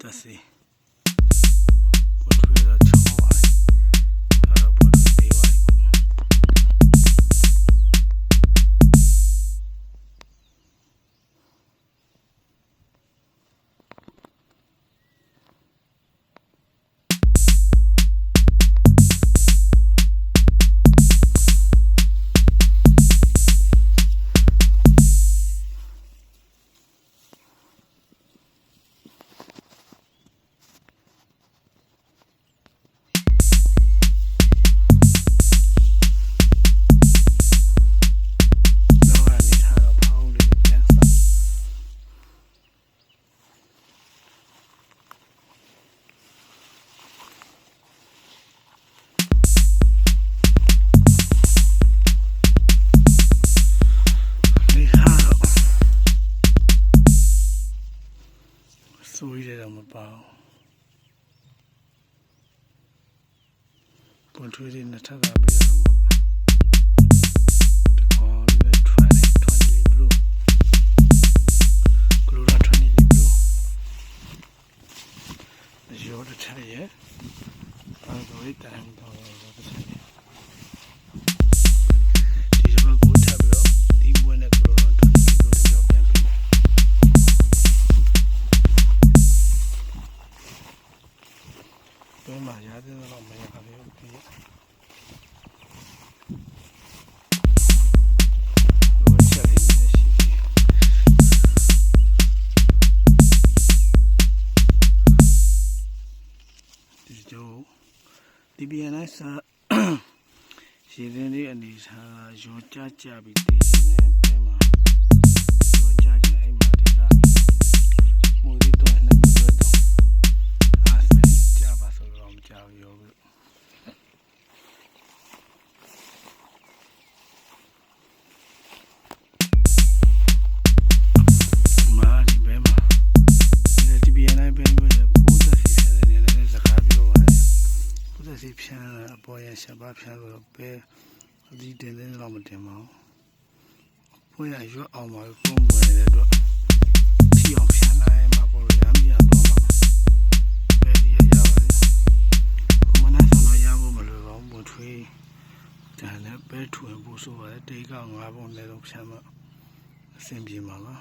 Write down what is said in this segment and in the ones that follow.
သက်စေပေါ်ထွေးတော့ချောင်းပါဒါတော့ပေါ်ထွေးသေးပါဆိုရတော့မပါဘူးပွန်ထွေးလေးနှစ်ထပ်ကပေးတော့မှဒီကောင်နဲ့20 blue color 20 blue ရောတစ်ထပ်ရဲ့အဲ့ဒါဝိတန်တော့ဒီဘက်ကိုထပ်ပြီးတော့ဒီမွေးနဲ့ color 20 blue ကြောက်ပြန်ပြီဘယ်မှာရတယ်တော့မရပါဘူးဒီချက်လေးနဲ့ရှိတယ်ဒီကြောဒီပြန်လိုက်စားရေရင်းလေးအနေထားရောကြပြီးတည်နေတယ်ဘယ်မှာရောကြရင်အဲ့မှာဒီကမူရီတော့နဲ့မူရီတော့ကြပါဆိုတော့မကြောက်ရောဘူးမာဒီဘဲမှာဒီပြန်လိုက်ပဲပိုးသက်စီဖြန်းနေတယ်စကားပြောပါတယ်ပိုးသက်စီဖြန်းအပေါ်ရရှာပါဖြန်းလို့ပဲဒီတင်တယ်တော့မတင်ပါဘူးပိုးရရွတ်အောင်ပါပုံမွေတဲ့အတွက်ထီအောင်ဖြန်းလိုက်မှာပေါ်ရမ်းပြန်တော့မှာပဲဒီရပါတယ်ထွေးဒါလည်းပဲထွင်ဖို့ဆိုပါတယ်တေးက9ပုံနဲ့တော့ဖြန်းမှအဆင်ပြေမှာပါ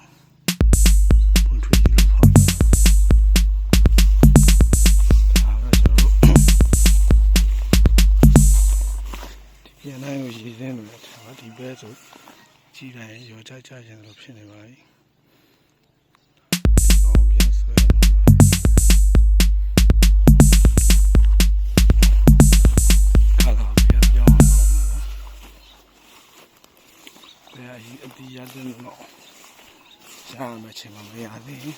ပွန်ထွေးကြီးလို့ဖောက်ကြဒါကကျွန်တော်တို့ဒီပြန်နိုင်ကိုရည်စင်းလို့ထားဒီဘဲဆိုကြည့်လိုက်ရင်ရောကြရင်တော့ဖြစ်နေပါပြီဒီကောင်ပြန်ဆွဲအတီးရတဲ့တော့ရှားမှချင်မရသေးဘူး